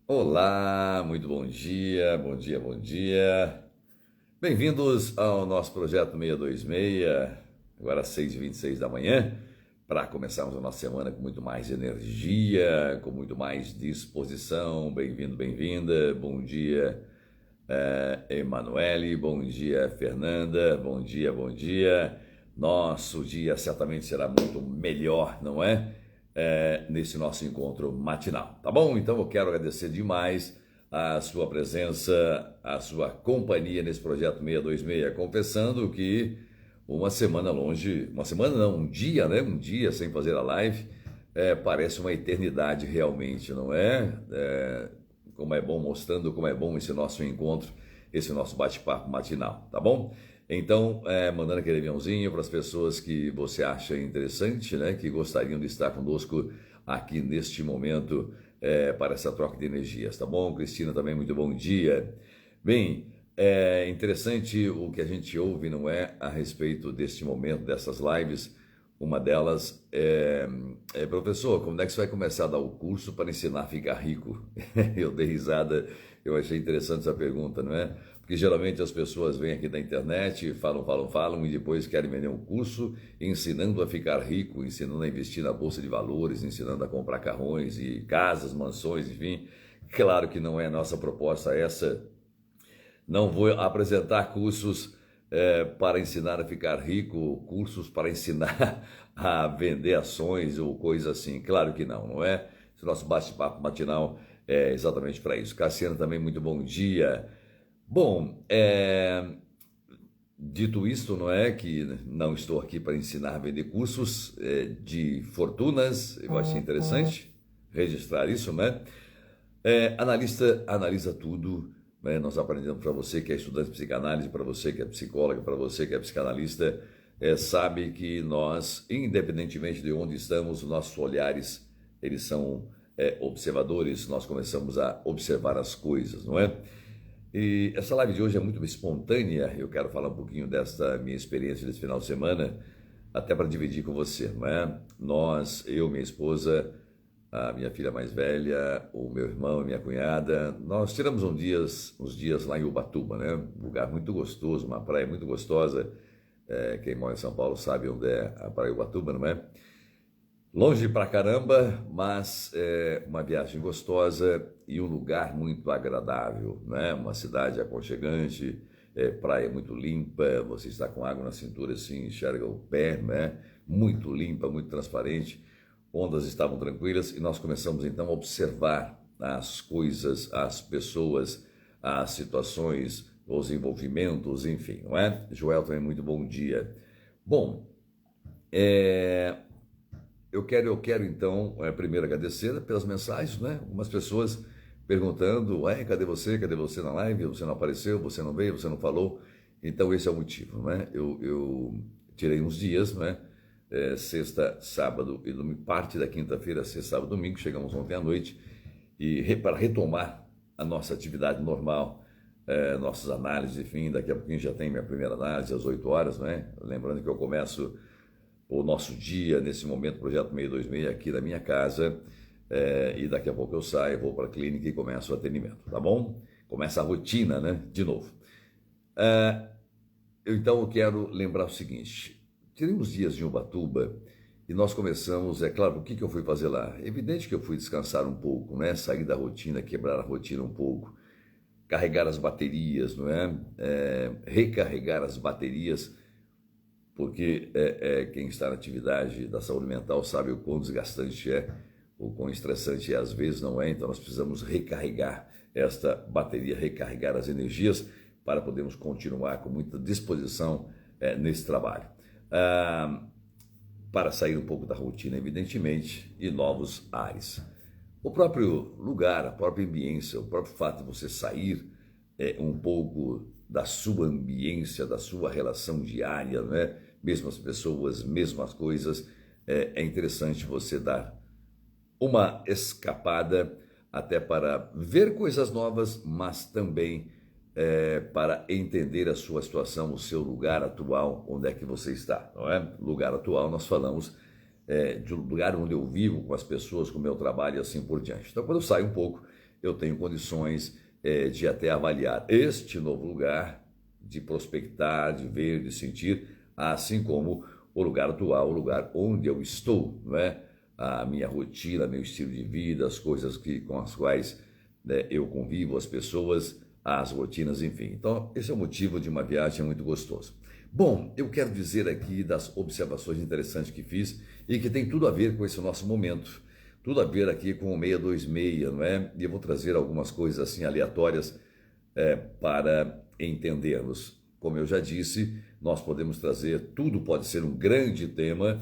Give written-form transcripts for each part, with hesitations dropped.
Olá, muito bom dia, bom dia, bom dia. Bem-vindos ao nosso projeto 626, agora às 6h26 da manhã, para começarmos a nossa semana com muito mais energia, com muito mais disposição. Bem-vindo, bem-vinda. Bom dia, Emanuele. Bom dia, Fernanda. Bom dia, bom dia. Nosso dia certamente será muito melhor, não é? Nesse nosso encontro matinal, tá bom? Então eu quero agradecer demais a sua presença, a sua companhia nesse projeto 626, confessando que uma semana longe, uma semana não, um dia, né? Um dia sem fazer a live, parece uma eternidade realmente, não é? Como é bom, mostrando como é bom esse nosso encontro, esse nosso bate-papo matinal, tá bom? Então, mandando aquele aviãozinho para as pessoas que você acha interessante, né, que gostariam de estar conosco aqui neste momento para essa troca de energias, tá bom? Cristina também, muito bom dia. Bem, é interessante o que a gente ouve, não é, a respeito deste momento, dessas lives. Uma delas professor, como é que você vai começar a dar o curso para ensinar a ficar rico? Eu dei risada, eu achei interessante essa pergunta, não é? Porque geralmente as pessoas vêm aqui da internet, falam e depois querem vender um curso ensinando a ficar rico, ensinando a investir na bolsa de valores, ensinando a comprar carrões e casas, mansões, enfim. Claro que não é a nossa proposta essa. Não vou apresentar cursos para ensinar a ficar rico, cursos para ensinar a vender ações ou coisa assim. Claro que não, não é? Esse nosso bate-papo matinal é exatamente para isso. Cassiano também, muito bom dia. Bom, dito isto, não é que não estou aqui para ensinar a vender cursos de fortunas, eu achei interessante registrar isso, né? Analista analisa tudo, né? Nós aprendemos para você que é estudante de psicanálise, para você que é psicóloga, para você que é psicanalista, sabe que nós, independentemente de onde estamos, os nossos olhares, eles são observadores, nós começamos a observar as coisas, não é? E essa live de hoje é muito espontânea, eu quero falar um pouquinho desta minha experiência desse final de semana, até para dividir com você, não é? Eu, minha esposa, a minha filha mais velha, o meu irmão e minha cunhada, nós tiramos uns dias lá em Ubatuba, né? Um lugar muito gostoso, uma praia muito gostosa. Quem mora em São Paulo sabe onde é a praia Ubatuba, não é? Longe pra caramba, mas uma viagem gostosa e um lugar muito agradável, né? Uma cidade aconchegante, praia muito limpa, você está com água na cintura assim, enxerga o pé, né? Muito limpa, muito transparente, ondas estavam tranquilas e nós começamos então a observar as coisas, as pessoas, as situações, os envolvimentos, enfim, não é? Joel também, muito bom dia. Bom, eu quero então, primeiro agradecer pelas mensagens, né? Algumas pessoas perguntando, cadê você? Cadê você na live? Você não apareceu, você não veio, você não falou. Então esse é o motivo, né? Eu tirei uns dias, né? Sexta, sábado e domingo, parte da quinta-feira, sexta, sábado, domingo, chegamos ontem à noite, e para retomar a nossa atividade normal, nossas análises, enfim, daqui a pouquinho já tem minha primeira análise às 8 horas, né? Lembrando que eu começo o nosso dia, nesse momento, projeto 626, aqui da minha casa, e daqui a pouco eu saio, vou para a clínica e começo o atendimento, tá bom? Começa a rotina, né? De novo. Então eu quero lembrar o seguinte, tirei uns dias em Ubatuba e nós começamos, é claro, o que eu fui fazer lá? É evidente que eu fui descansar um pouco, né? Sair da rotina, quebrar a rotina um pouco, carregar as baterias, não é? Recarregar as baterias, porque quem está na atividade da saúde mental sabe o quão desgastante é, o quão estressante é, às vezes não é, então nós precisamos recarregar esta bateria, recarregar as energias para podermos continuar com muita disposição nesse trabalho. Para sair um pouco da rotina, evidentemente, e novos ares. O próprio lugar, a própria ambiência, o próprio fato de você sair um pouco da sua ambiência, da sua relação diária, né? Mesmas pessoas, mesmas coisas, é interessante você dar uma escapada até para ver coisas novas, mas também para entender a sua situação, o seu lugar atual, onde é que você está, não é? Lugar atual, nós falamos de um lugar onde eu vivo, com as pessoas, com o meu trabalho e assim por diante. Então, quando eu saio um pouco, eu tenho condições de até avaliar este novo lugar, de prospectar, de ver, de sentir, assim como o lugar atual, o lugar onde eu estou, não é? A minha rotina, meu estilo de vida, as coisas com as quais, né, eu convivo, as pessoas, as rotinas, enfim. Então, esse é o motivo de uma viagem muito gostosa. Bom, eu quero dizer aqui das observações interessantes que fiz e que tem tudo a ver com esse nosso momento, tudo a ver aqui com o 626, não é? E eu vou trazer algumas coisas assim aleatórias para entendermos. Como eu já disse, nós podemos trazer, tudo pode ser um grande tema,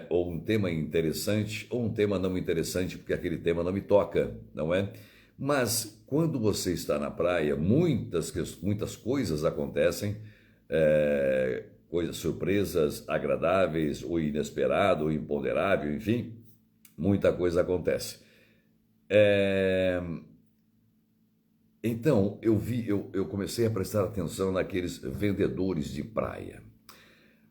ou um tema interessante, ou um tema não interessante, porque aquele tema não me toca, não é? Mas quando você está na praia, muitas coisas acontecem, coisas surpresas, agradáveis, ou inesperado, ou imponderável, enfim, muita coisa acontece. Então, eu comecei a prestar atenção naqueles vendedores de praia.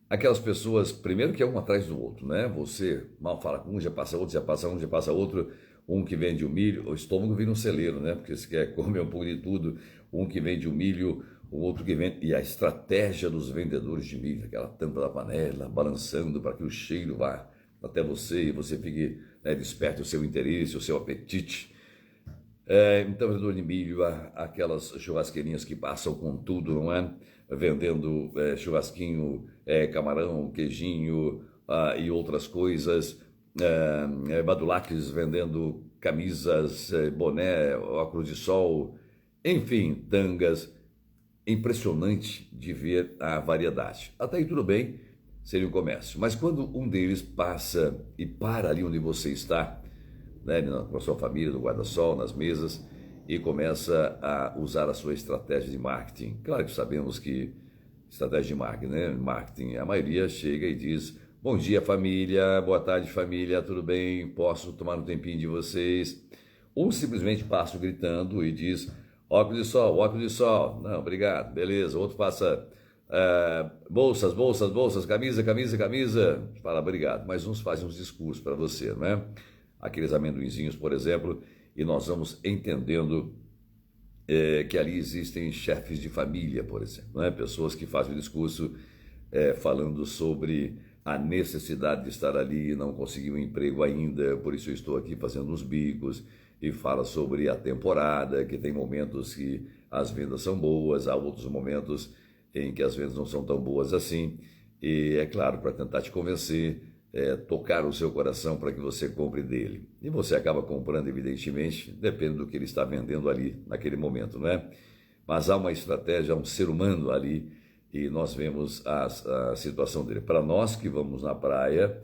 Aquelas pessoas, primeiro que é um atrás do outro, né? Você mal fala com um, já passa outro, já passa um, já passa outro. Um que vende o milho, o estômago vira um celeiro, né? Porque você quer comer um pouco de tudo. Um que vende o milho, o outro que vende... E a estratégia dos vendedores de milho, aquela tampa da panela, balançando para que o cheiro vá até você e você fique, né, desperte o seu interesse, o seu apetite. Então, vendedor de milho, aquelas churrasqueirinhas que passam com tudo, não é? Vendendo churrasquinho, camarão, queijinho e outras coisas. Badulaques vendendo camisas, boné, óculos de sol, enfim, tangas. Impressionante de ver a variedade. Até aí tudo bem, seria um comércio. Mas quando um deles passa e para ali onde você está, né, com a sua família, no guarda-sol, nas mesas, e começa a usar a sua estratégia de marketing. Claro que sabemos que estratégia de marketing, né? Marketing, a maioria chega e diz: bom dia, família, boa tarde, família, tudo bem? Posso tomar um tempinho de vocês? Ou simplesmente passa gritando e diz: óculos de sol, óculos de sol. Não, obrigado, beleza. Outro passa: bolsas, bolsas, bolsas, camisa, camisa, camisa. Fala, obrigado. Mas uns fazem uns discursos para você, não é? Aqueles amendoinzinhos, por exemplo, e nós vamos entendendo que ali existem chefes de família, por exemplo, né? Pessoas que fazem o discurso falando sobre a necessidade de estar ali e não conseguir um emprego ainda, por isso eu estou aqui fazendo uns bicos, e fala sobre a temporada, que tem momentos que as vendas são boas, há outros momentos em que as vendas não são tão boas assim, e é claro, para tentar te convencer, tocar o seu coração para que você compre dele. E você acaba comprando, evidentemente, depende do que ele está vendendo ali naquele momento, não é? Mas há uma estratégia, há um ser humano ali, e nós vemos a situação dele. Para nós que vamos na praia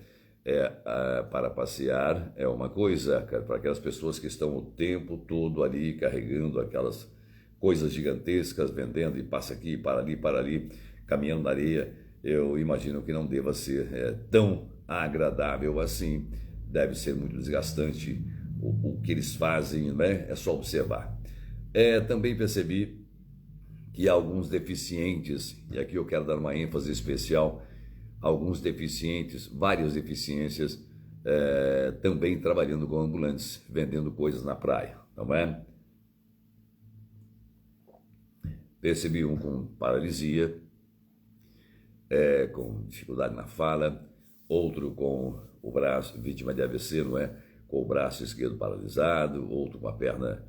para passear, é uma coisa, para aquelas pessoas que estão o tempo todo ali carregando aquelas coisas gigantescas, vendendo, e passa aqui, para ali, caminhando na areia, eu imagino que não deva ser tão agradável assim, deve ser muito desgastante o que eles fazem, né? É só observar. Também percebi que alguns deficientes, e aqui eu quero dar uma ênfase especial, alguns deficientes, várias deficiências, também trabalhando com ambulantes, vendendo coisas na praia, não é? Percebi um com paralisia, com dificuldade na fala, outro com o braço, vítima de AVC, não é? Com o braço esquerdo paralisado, outro com a perna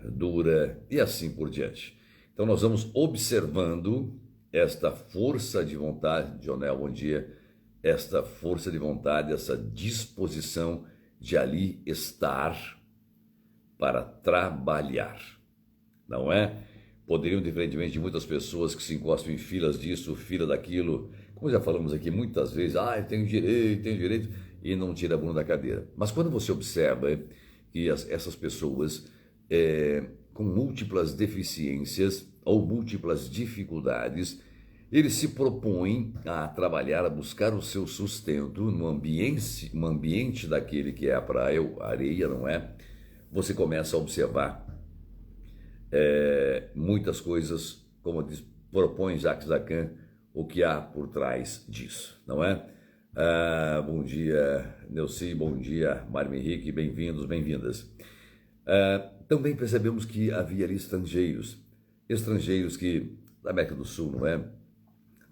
dura e assim por diante. Então nós vamos observando esta força de vontade, Jonel, bom dia, esta força de vontade, essa disposição de ali estar para trabalhar, não é? Poderiam, diferentemente de muitas pessoas que se encostam em filas disso, fila daquilo, como já falamos aqui muitas vezes, eu tenho direito, e não tira a bunda da cadeira. Mas quando você observa que essas pessoas com múltiplas deficiências ou múltiplas dificuldades, eles se propõem a trabalhar, a buscar o seu sustento no ambiente daquele que é a praia, a areia, não é? Você começa a observar muitas coisas, como propõe Jacques Lacan, o que há por trás disso, não é? Bom dia, Neuci, bom dia, Mário Henrique, bem-vindos, bem-vindas. Também percebemos que havia ali estrangeiros que, da América do Sul, não é?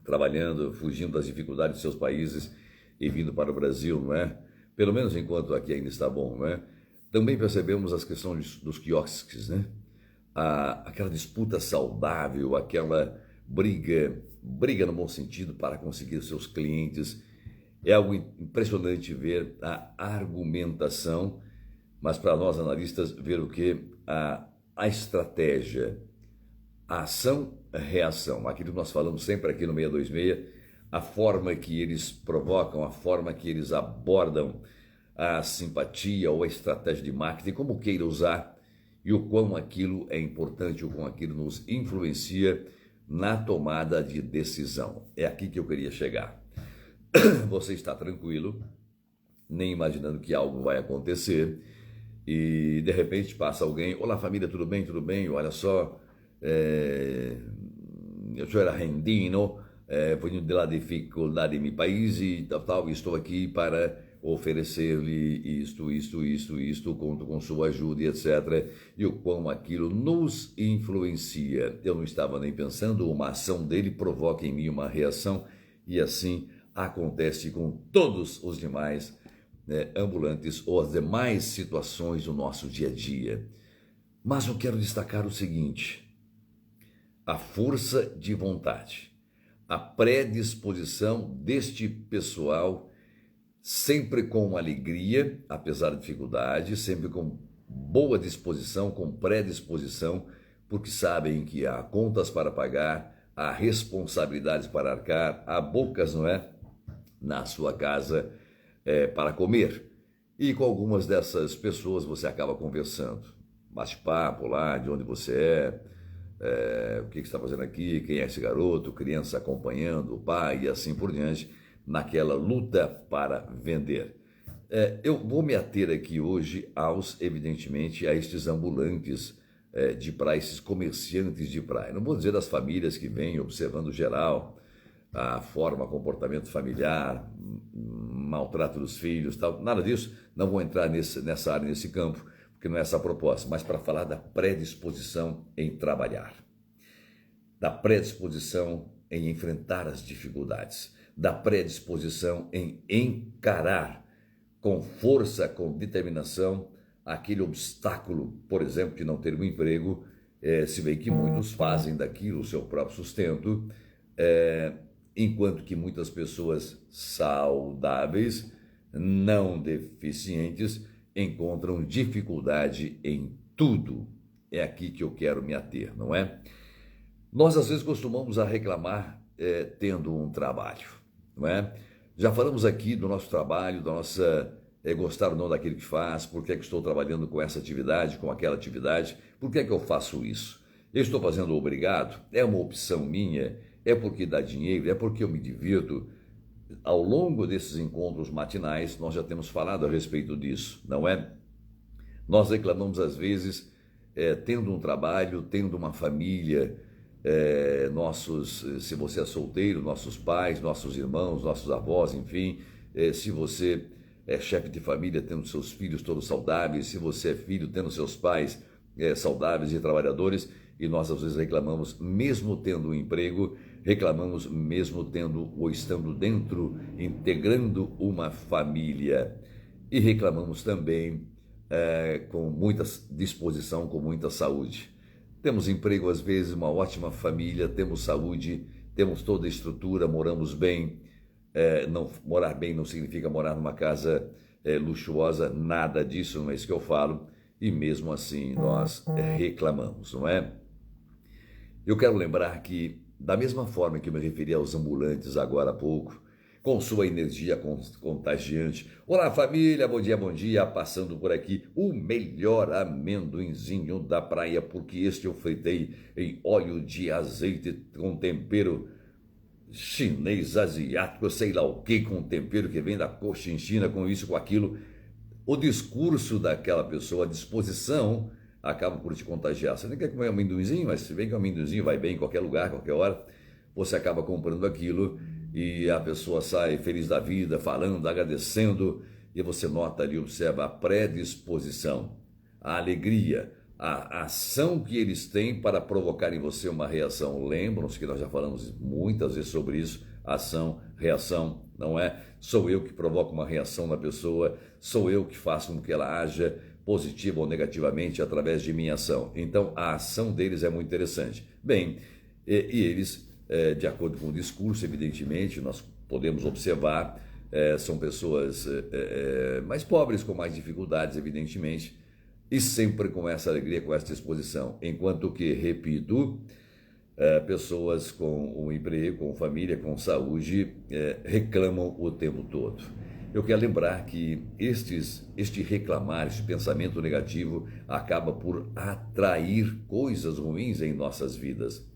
Trabalhando, fugindo das dificuldades de seus países e vindo para o Brasil, não é? Pelo menos enquanto aqui ainda está bom, não é? Também percebemos as questões dos quiosques, né? Aquela disputa saudável, aquela briga no bom sentido para conseguir seus clientes. É algo impressionante ver a argumentação, mas para nós analistas ver o que? A estratégia, a ação, a reação, aquilo que nós falamos sempre aqui no 626, a forma que eles provocam, a forma que eles abordam a simpatia ou a estratégia de marketing, como queira usar, e o quão aquilo é importante, o quão aquilo nos influencia na tomada de decisão. É aqui que eu queria chegar. Você está tranquilo, nem imaginando que algo vai acontecer, e de repente passa alguém: olá família, tudo bem? Tudo bem? Olha só, eu sou argentino, venho da dificuldade em meu país e tal, estou aqui para oferecer-lhe isto, conto com sua ajuda, etc. E o quão aquilo nos influencia. Eu não estava nem pensando, uma ação dele provoca em mim uma reação, e assim acontece com todos os demais ambulantes ou as demais situações do nosso dia a dia. Mas eu quero destacar o seguinte: a força de vontade, a predisposição deste pessoal, sempre com alegria, apesar da dificuldade, sempre com boa disposição, com predisposição, porque sabem que há contas para pagar, há responsabilidades para arcar, há bocas, não é, na sua casa para comer. E com algumas dessas pessoas você acaba conversando, bate-papo lá, de onde você o que você está fazendo aqui, quem é esse garoto, criança acompanhando o pai e assim por diante, naquela luta para vender. Eu vou me ater aqui hoje evidentemente, a estes ambulantes de praia, esses comerciantes de praia. Não vou dizer das famílias que vêm observando geral, a forma, comportamento familiar, maltrato dos filhos, tal, nada disso. Não vou entrar nessa área, nesse campo, porque não é essa a proposta, mas para falar da predisposição em trabalhar, da predisposição em enfrentar as dificuldades, da predisposição em encarar com força, com determinação, aquele obstáculo, por exemplo, de não ter um emprego, se vê que muitos fazem daquilo o seu próprio sustento, enquanto que muitas pessoas saudáveis, não deficientes, encontram dificuldade em tudo. É aqui que eu quero me ater, não é? Nós às vezes costumamos a reclamar tendo um trabalho, não é? Já falamos aqui do nosso trabalho, da nossa gostar ou não daquilo que faz, por que é que estou trabalhando com essa atividade, com aquela atividade, por que é que eu faço isso? Eu estou fazendo obrigado? É uma opção minha? É porque dá dinheiro? É porque eu me divirto? Ao longo desses encontros matinais, nós já temos falado a respeito disso, não é? Nós reclamamos às vezes, tendo um trabalho, tendo uma família, se você é solteiro, nossos pais, nossos irmãos, nossos avós, enfim, se você é chefe de família, tendo seus filhos todos saudáveis, se você é filho, tendo seus pais saudáveis e trabalhadores, e nós às vezes reclamamos, mesmo tendo um emprego, reclamamos mesmo tendo ou estando dentro, integrando uma família, e reclamamos também com muita disposição, com muita saúde. Temos emprego às vezes, uma ótima família, temos saúde, temos toda a estrutura, moramos bem. Morar bem não significa morar numa casa luxuosa, nada disso, não é isso que eu falo, e mesmo assim nós reclamamos, não é? Eu quero lembrar que, da mesma forma que eu me referi aos ambulantes agora há pouco, com sua energia contagiante, olá família, bom dia, passando por aqui, o melhor amendoinzinho da praia, porque este eu fritei em óleo de azeite com tempero chinês, asiático, sei lá o que, com tempero que vem da Cochinchina, com isso, com aquilo. O discurso daquela pessoa, a disposição, acaba por te contagiar. Você nem quer comer um amendoinzinho, mas se bem que o amendoinzinho vai bem em qualquer lugar, qualquer hora, você acaba comprando aquilo e a pessoa sai feliz da vida, falando, agradecendo, e você nota ali, observa a predisposição. a alegria, a ação que eles têm para provocar em você uma reação. Lembram-se que nós já falamos muitas vezes sobre isso, ação, reação, não é? Sou eu que provoco uma reação na pessoa, sou eu que faço com que ela haja positiva ou negativamente através de minha ação. Então, a ação deles é muito interessante. Bem, e eles, de acordo com o discurso, evidentemente, nós podemos observar, são pessoas mais pobres, com mais dificuldades, evidentemente, e sempre com essa alegria, com essa disposição. Enquanto que, repito, pessoas com um emprego, com família, com saúde, reclamam o tempo todo. Eu quero lembrar que este reclamar, este pensamento negativo, acaba por atrair coisas ruins em nossas vidas.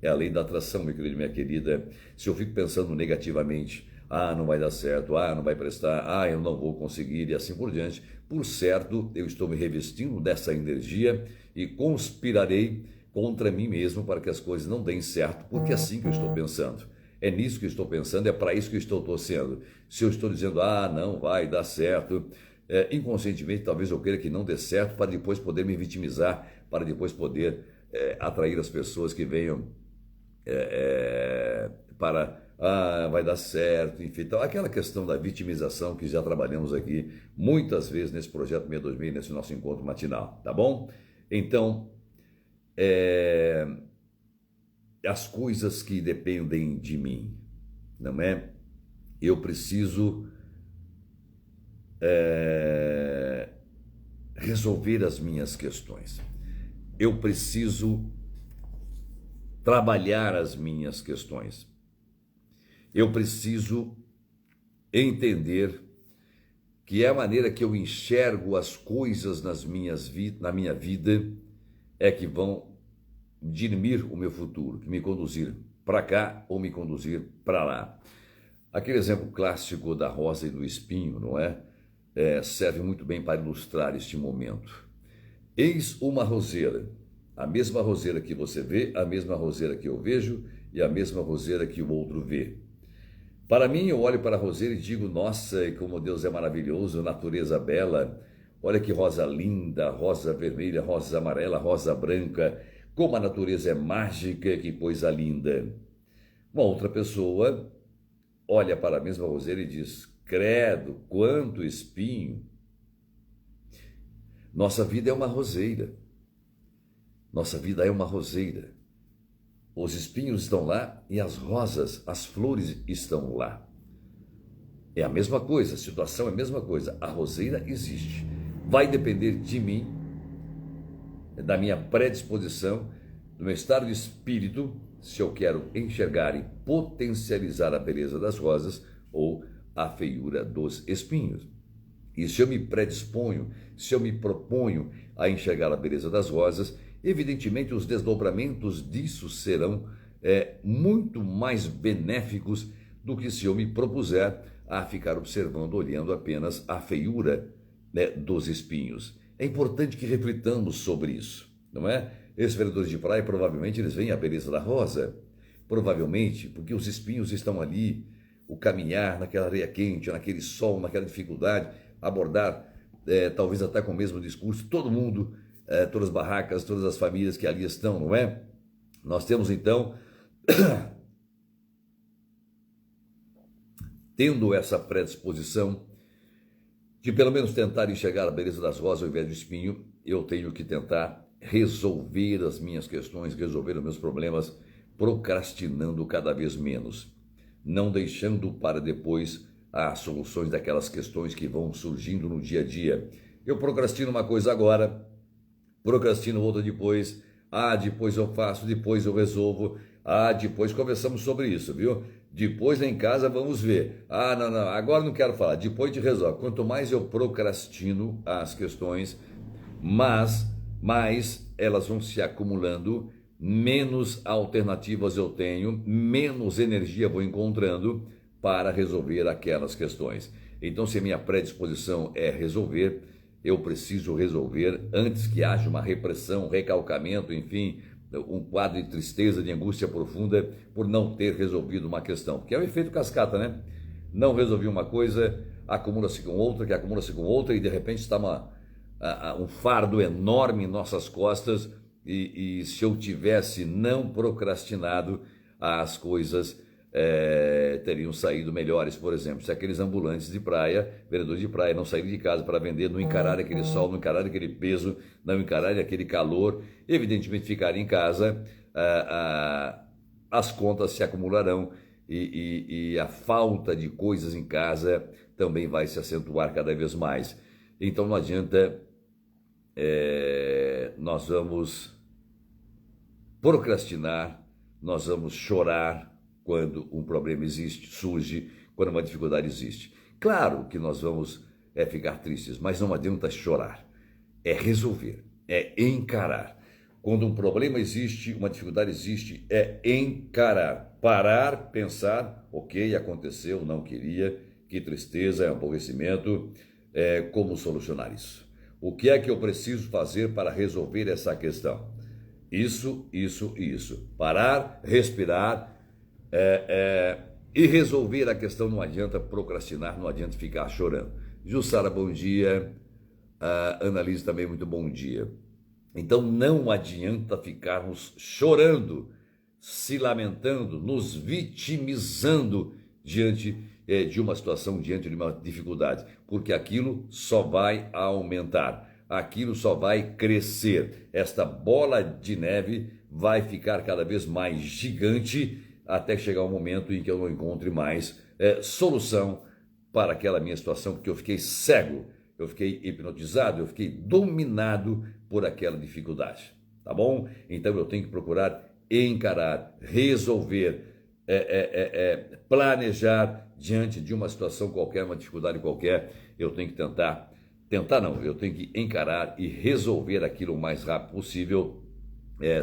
É a lei da atração, meu querido, minha querida. Se eu fico pensando negativamente, não vai dar certo, não vai prestar, eu não vou conseguir e assim por diante, por certo, eu estou me revestindo dessa energia e conspirarei contra mim mesmo para que as coisas não deem certo, porque é assim que eu estou pensando. É nisso que eu estou pensando, é para isso que eu estou torcendo. Se eu estou dizendo, não vai dar certo, inconscientemente talvez eu queira que não dê certo para depois poder me vitimizar, para depois poder atrair as pessoas que venham para, vai dar certo, enfim. Então, aquela questão da vitimização que já trabalhamos aqui muitas vezes nesse projeto 626, nesse nosso encontro matinal, tá bom? Então, as coisas que dependem de mim, não é? Eu preciso resolver as minhas questões. Eu preciso trabalhar as minhas questões. Eu preciso entender que é a maneira que eu enxergo as coisas na minha vida é que vão dirimir o meu futuro, que me conduzir para cá ou me conduzir para lá. Aquele exemplo clássico da rosa e do espinho, não é? Serve muito bem para ilustrar este momento. Eis uma roseira, a mesma roseira que você vê, a mesma roseira que eu vejo e a mesma roseira que o outro vê. Para mim, eu olho para a roseira e digo, nossa, como Deus é maravilhoso, natureza bela, olha que rosa linda, rosa vermelha, rosa amarela, rosa branca, como a natureza é mágica, que coisa linda. Uma outra pessoa olha para a mesma roseira e diz, credo, quanto espinho. Nossa vida é uma roseira. Nossa vida é uma roseira. Os espinhos estão lá e as rosas, as flores estão lá. É a mesma coisa, a situação é a mesma coisa. A roseira existe. Vai depender de mim, da minha predisposição, do meu estado de espírito, se eu quero enxergar e potencializar a beleza das rosas ou a feiura dos espinhos. E se eu me predisponho, se eu me proponho a enxergar a beleza das rosas, evidentemente os desdobramentos disso serão muito mais benéficos do que se eu me propuser a ficar observando, olhando apenas a feiura, dos espinhos. É importante que reflitamos sobre isso, não é? Esses vereadores de praia, provavelmente eles veem a beleza da rosa, provavelmente, porque os espinhos estão ali, o caminhar naquela areia quente, naquele sol, naquela dificuldade, abordar, talvez até com o mesmo discurso, todo mundo, todas as barracas, todas as famílias que ali estão, não é? Nós temos então, tendo essa predisposição de pelo menos tentar enxergar a beleza das rosas ao invés do espinho, eu tenho que tentar resolver as minhas questões, resolver os meus problemas, procrastinando cada vez menos, não deixando para depois as soluções daquelas questões que vão surgindo no dia a dia. Eu procrastino uma coisa agora, procrastino outra depois, depois eu faço, depois eu resolvo, depois conversamos sobre isso, viu? Depois lá em casa vamos ver, não, agora não quero falar, depois te resolve. Quanto mais eu procrastino as questões, mais elas vão se acumulando, menos alternativas eu tenho, menos energia vou encontrando para resolver aquelas questões. Então, se a minha predisposição é resolver, eu preciso resolver antes que haja uma repressão, recalcamento, enfim, um quadro de tristeza, de angústia profunda por não ter resolvido uma questão, que é o efeito cascata, né? Não resolvi uma coisa, acumula-se com outra, que acumula-se com outra e de repente está um fardo enorme em nossas costas e se eu tivesse não procrastinado, as coisas teriam saído melhores. Por exemplo, se aqueles ambulantes de praia, vendedores de praia, não saírem de casa para vender, não encararem aquele sol, não encararem aquele peso, não encararem aquele calor, evidentemente ficarem em casa, as contas se acumularão e a falta de coisas em casa também vai se acentuar cada vez mais. Então não adianta nós vamos procrastinar, nós vamos chorar quando um problema surge, quando uma dificuldade existe. Claro que nós vamos ficar tristes, mas não adianta chorar. É resolver, é encarar. Quando um problema existe, uma dificuldade existe, é encarar. Parar, pensar, ok, aconteceu, não queria, que tristeza, é um aborrecimento, como solucionar isso? O que é que eu preciso fazer para resolver essa questão? Isso. Parar, respirar e resolver a questão. Não adianta procrastinar, não adianta ficar chorando. Jussara, bom dia. Annalise também, muito bom dia. Então não adianta ficarmos chorando, se lamentando, nos vitimizando diante de uma situação, diante de uma dificuldade, porque aquilo só vai aumentar, aquilo só vai crescer. Esta bola de neve vai ficar cada vez mais gigante até chegar um momento em que eu não encontre mais solução para aquela minha situação, porque eu fiquei cego, eu fiquei hipnotizado, eu fiquei dominado por aquela dificuldade, tá bom? Então eu tenho que procurar encarar, resolver, planejar diante de uma situação qualquer, uma dificuldade qualquer. Eu tenho que eu tenho que encarar e resolver aquilo o mais rápido possível,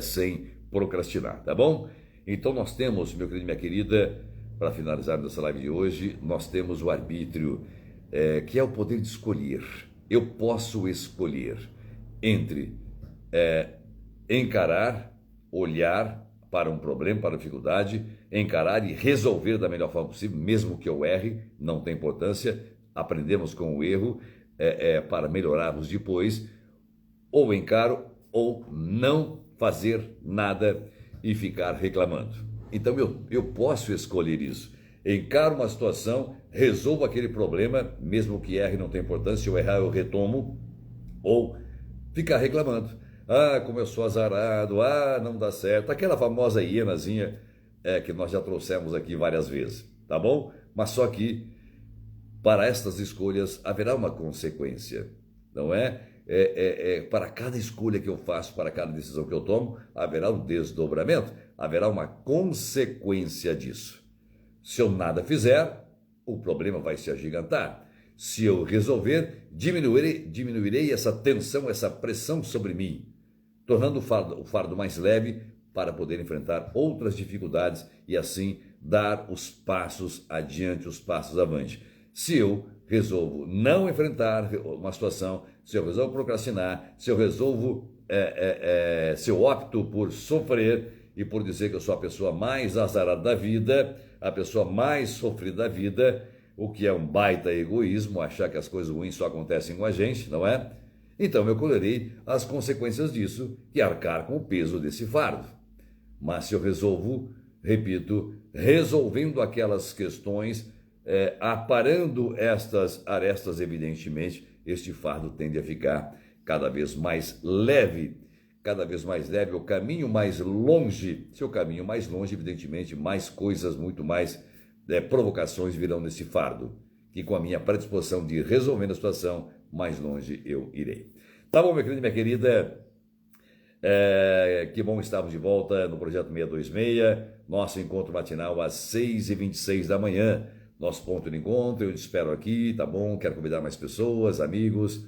sem procrastinar, tá bom? Então nós temos, meu querido e minha querida, para finalizar essa live de hoje, nós temos o arbítrio, que é o poder de escolher. Eu posso escolher entre encarar, olhar para um problema, para uma dificuldade, encarar e resolver da melhor forma possível, mesmo que eu erre, não tem importância, aprendemos com o erro para melhorarmos depois, ou encaro ou não fazer nada e ficar reclamando. Então eu posso escolher isso. Encaro uma situação, resolvo aquele problema, mesmo que erre, não tem importância, se eu errar eu retomo, ou ficar reclamando. Como eu sou azarado, não dá certo. Aquela famosa hienazinha que nós já trouxemos aqui várias vezes, tá bom? Mas só que para estas escolhas haverá uma consequência, não é? Para cada escolha que eu faço, para cada decisão que eu tomo, haverá um desdobramento, haverá uma consequência disso. Se eu nada fizer, o problema vai se agigantar. Se eu resolver, diminuirei essa tensão, essa pressão sobre mim, tornando o fardo mais leve para poder enfrentar outras dificuldades e assim dar os passos adiante, os passos avante. Se eu resolvo não enfrentar uma situação, se eu resolvo procrastinar, se eu opto por sofrer e por dizer que eu sou a pessoa mais azarada da vida, a pessoa mais sofrida da vida, o que é um baita egoísmo, achar que as coisas ruins só acontecem com a gente, não é? Então eu colherei as consequências disso e arcar com o peso desse fardo. Mas se eu resolvo, repito, resolvendo aquelas questões, aparando estas arestas, evidentemente, este fardo tende a ficar cada vez mais leve, o caminho mais longe. Se o caminho mais longe, evidentemente, mais coisas, muito mais provocações virão nesse fardo, que com a minha predisposição de resolver a situação, mais longe eu irei. Tá bom, meu querido e minha querida? Que bom estarmos de volta no Projeto 626, nosso encontro matinal às 6h26 da manhã, nosso ponto de encontro. Eu te espero aqui, tá bom? Quero convidar mais pessoas, amigos,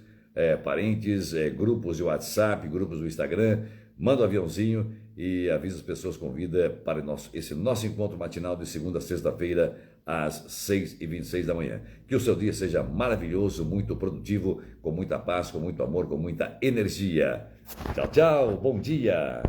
parentes, grupos de WhatsApp, grupos do Instagram. Manda um aviãozinho e avisa as pessoas, convida para esse nosso encontro matinal de segunda a sexta-feira às 6h26 da manhã. Que o seu dia seja maravilhoso, muito produtivo, com muita paz, com muito amor, com muita energia. Tchau, tchau, bom dia!